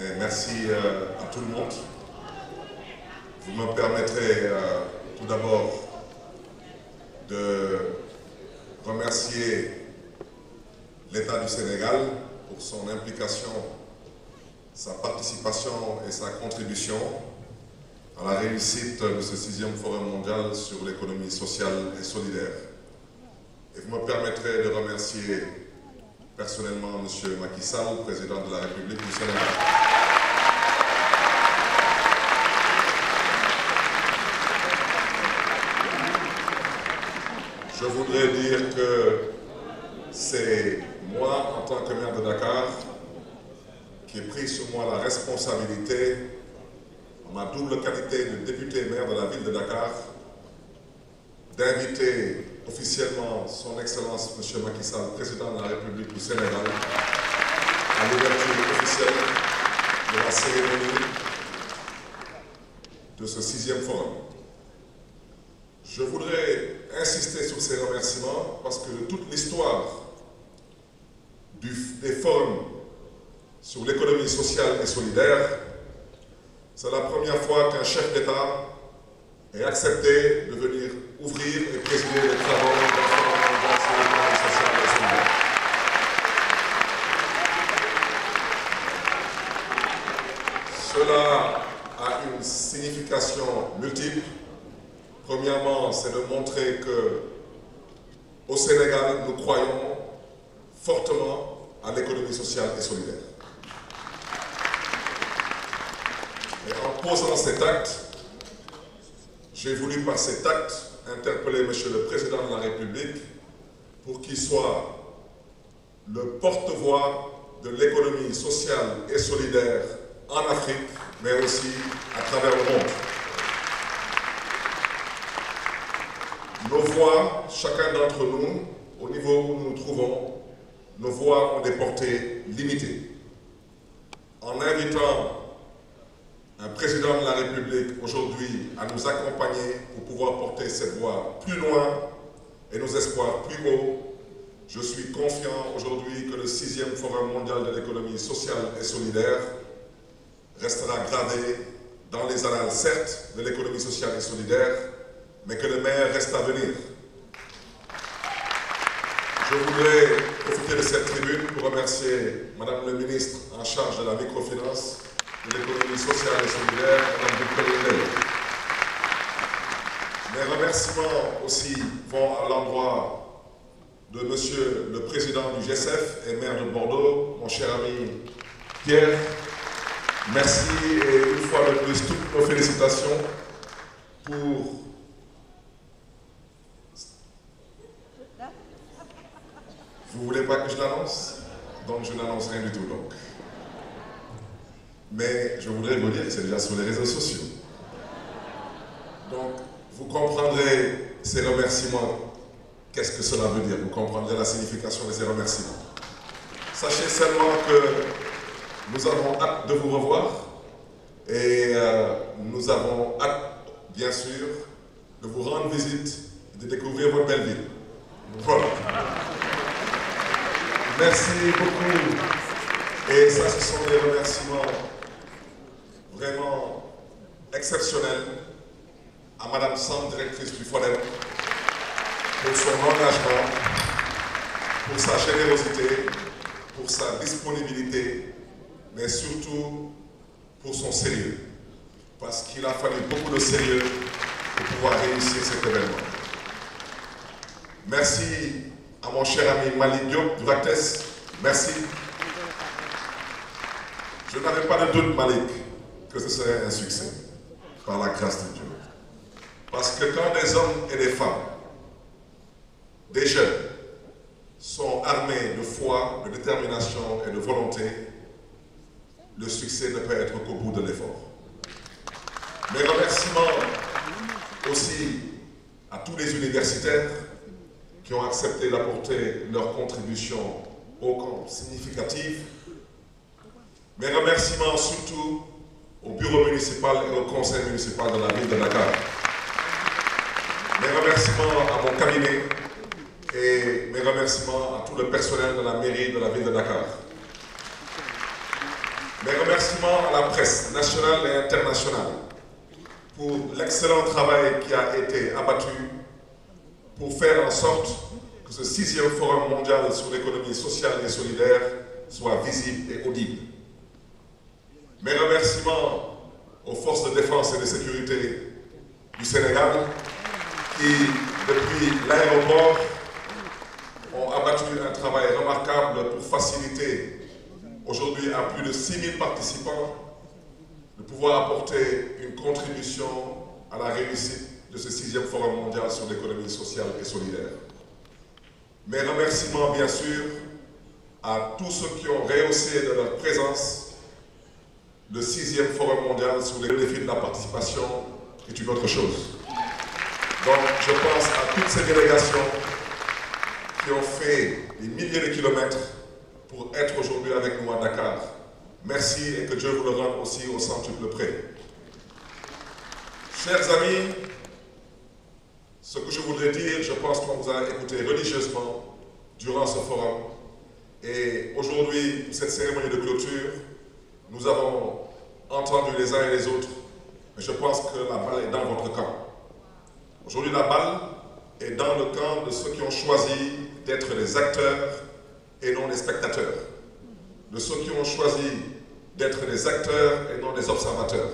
Et merci à tout le monde. Vous me permettrez tout d'abord de remercier l'État du Sénégal pour son implication, sa participation et sa contribution à la réussite de ce 6e Forum mondial sur l'économie sociale et solidaire. Et vous me permettrez de remercier personnellement M. Macky Sall, président de la République du Sénégal. Je voudrais dire que c'est moi, en tant que maire de Dakar, qui ai pris sur moi la responsabilité, en ma double qualité de député maire de la ville de Dakar, d'inviter officiellement son Excellence M. Macky Sall, président de la République du Sénégal, à l'ouverture officielle de la cérémonie de ce 6e forum. Je voudrais insister sur ces remerciements parce que de toute l'histoire des forums sur l'économie sociale et solidaire, c'est la première fois qu'un chef d'État ait accepté de venir ouvrir et présider les travaux d'un forum mondial sur l'économie sociale et solidaire. Cela a une signification multiple. Premièrement, c'est de montrer que au Sénégal, nous croyons fortement à l'économie sociale et solidaire. Et en posant cet acte, j'ai voulu par cet acte interpeller M. le Président de la République pour qu'il soit le porte-voix de l'économie sociale et solidaire en Afrique, mais aussi à travers le monde. Nos voix, chacun d'entre nous, au niveau où nous nous trouvons, nos voix ont des portées limitées. En invitant un président de la République aujourd'hui à nous accompagner pour pouvoir porter cette voix plus loin et nos espoirs plus haut, je suis confiant aujourd'hui que le 6e Forum mondial de l'économie sociale et solidaire restera gravé dans les annales, certes, de l'économie sociale et solidaire, mais que le meilleur reste à venir. Je voudrais profiter de cette tribune pour remercier Madame le ministre en charge de la microfinance, de l'économie sociale et solidaire, Mme Victorine. Mes remerciements aussi vont à l'endroit de Monsieur le Président du GSF et maire de Bordeaux, mon cher ami Pierre. Merci et une fois de plus, toutes nos félicitations pour Vous ne voulez pas que je l'annonce? Donc je n'annonce rien du tout donc. Mais je voudrais vous dire que c'est déjà sur les réseaux sociaux. Donc vous comprendrez ces remerciements. Qu'est-ce que cela veut dire? Vous comprendrez la signification de ces remerciements. Sachez seulement que nous avons hâte de vous revoir et nous avons hâte, bien sûr, de vous rendre visite et de découvrir votre belle ville. Voilà. Merci beaucoup. Et ça, ce sont des remerciements vraiment exceptionnels à Madame Sam, directrice du FONEM, pour son engagement, pour sa générosité, pour sa disponibilité, mais surtout pour son sérieux. Parce qu'il a fallu beaucoup de sérieux pour pouvoir réussir cet événement. Merci à mon cher ami Malik Diop du VACTES, merci. Je n'avais pas de doute, Malik, que ce serait un succès, par la grâce de Dieu. Parce que quand des hommes et des femmes, des jeunes, sont armés de foi, de détermination et de volonté, le succès ne peut être qu'au bout de l'effort. Mes remerciements aussi à tous les universitaires qui ont accepté d'apporter leur contribution au camp significative. Mes remerciements surtout au bureau municipal et au conseil municipal de la ville de Dakar. Mes remerciements à mon cabinet et mes remerciements à tout le personnel de la mairie de la ville de Dakar. Mes remerciements à la presse nationale et internationale pour l'excellent travail qui a été abattu pour faire en sorte que ce 6e Forum mondial sur l'économie sociale et solidaire soit visible et audible. Mes remerciements aux forces de défense et de sécurité du Sénégal qui, depuis l'aéroport, ont abattu un travail remarquable pour faciliter aujourd'hui à plus de 6000 participants de pouvoir apporter une contribution à la réussite de ce 6e Forum mondial sur l'économie sociale et solidaire. Mes remerciements, bien sûr, à tous ceux qui ont rehaussé de leur présence le 6e Forum mondial sur les défis de la participation est une autre chose. Donc, je pense à toutes ces délégations qui ont fait des milliers de kilomètres pour être aujourd'hui avec nous à Dakar. Merci et que Dieu vous le rende aussi au centuple près. Chers amis, ce que je voudrais dire, je pense qu'on vous a écouté religieusement durant ce forum. Et aujourd'hui, pour cette cérémonie de clôture, nous avons entendu les uns et les autres, mais je pense que la balle est dans votre camp. Aujourd'hui, la balle est dans le camp de ceux qui ont choisi d'être les acteurs et non les spectateurs. De ceux qui ont choisi d'être des acteurs et non des observateurs.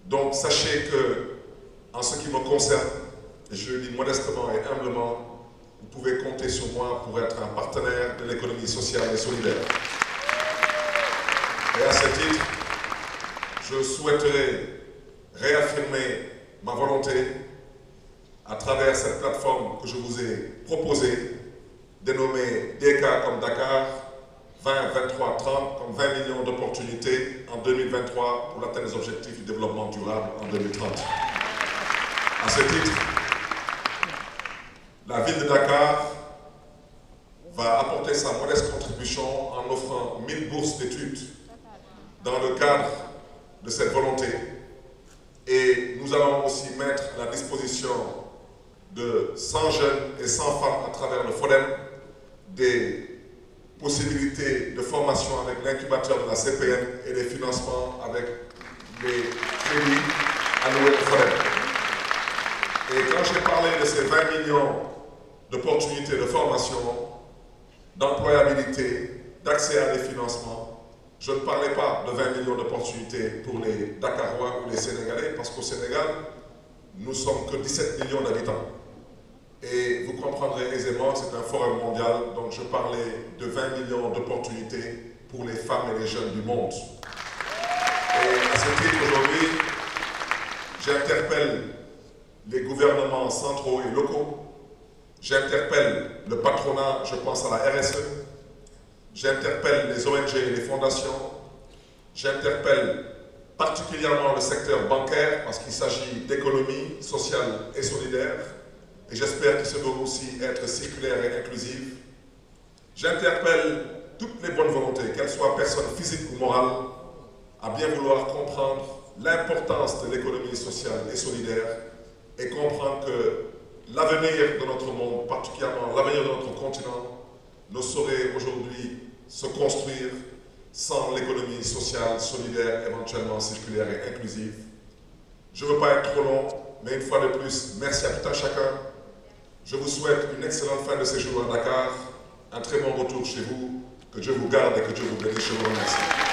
Donc sachez que, en ce qui me concerne, et je le dis modestement et humblement, vous pouvez compter sur moi pour être un partenaire de l'économie sociale et solidaire. Et à ce titre, je souhaiterais réaffirmer ma volonté à travers cette plateforme que je vous ai proposée, dénommée DK comme Dakar, 20, 23, 30, comme 20 millions d'opportunités en 2023 pour l'atteinte des objectifs du développement durable en 2030. À ce titre, la ville de Dakar va apporter sa modeste contribution en offrant 1000 bourses d'études dans le cadre de cette volonté. Et nous allons aussi mettre à la disposition de 100 jeunes et 100 femmes à travers le FODEM des possibilités de formation avec l'incubateur de la CPM et des financements avec les crédits alloués au FODEM. Et quand j'ai parlé de ces 20 millions d'opportunités de formation, d'employabilité, d'accès à des financements, je ne parlais pas de 20 millions d'opportunités pour les Dakarois ou les Sénégalais, parce qu'au Sénégal, nous ne sommes que 17 millions d'habitants. Et vous comprendrez aisément que c'est un forum mondial, donc je parlais de 20 millions d'opportunités pour les femmes et les jeunes du monde. Et à ce titre, aujourd'hui, j'interpelle les gouvernements centraux et locaux, j'interpelle le patronat, je pense à la RSE, j'interpelle les ONG et les fondations, j'interpelle particulièrement le secteur bancaire parce qu'il s'agit d'économie sociale et solidaire, et j'espère qu'il se doit aussi être circulaire et inclusive. J'interpelle toutes les bonnes volontés, qu'elles soient personnes physiques ou morales, à bien vouloir comprendre l'importance de l'économie sociale et solidaire et comprendre que l'avenir de notre monde, particulièrement l'avenir de notre continent, ne saurait aujourd'hui se construire sans l'économie sociale, solidaire, éventuellement circulaire et inclusive. Je ne veux pas être trop long, mais une fois de plus, merci à tout un chacun. Je vous souhaite une excellente fin de séjour à Dakar, un très bon retour chez vous, que Dieu vous garde et que Dieu vous bénisse. Je vous remercie.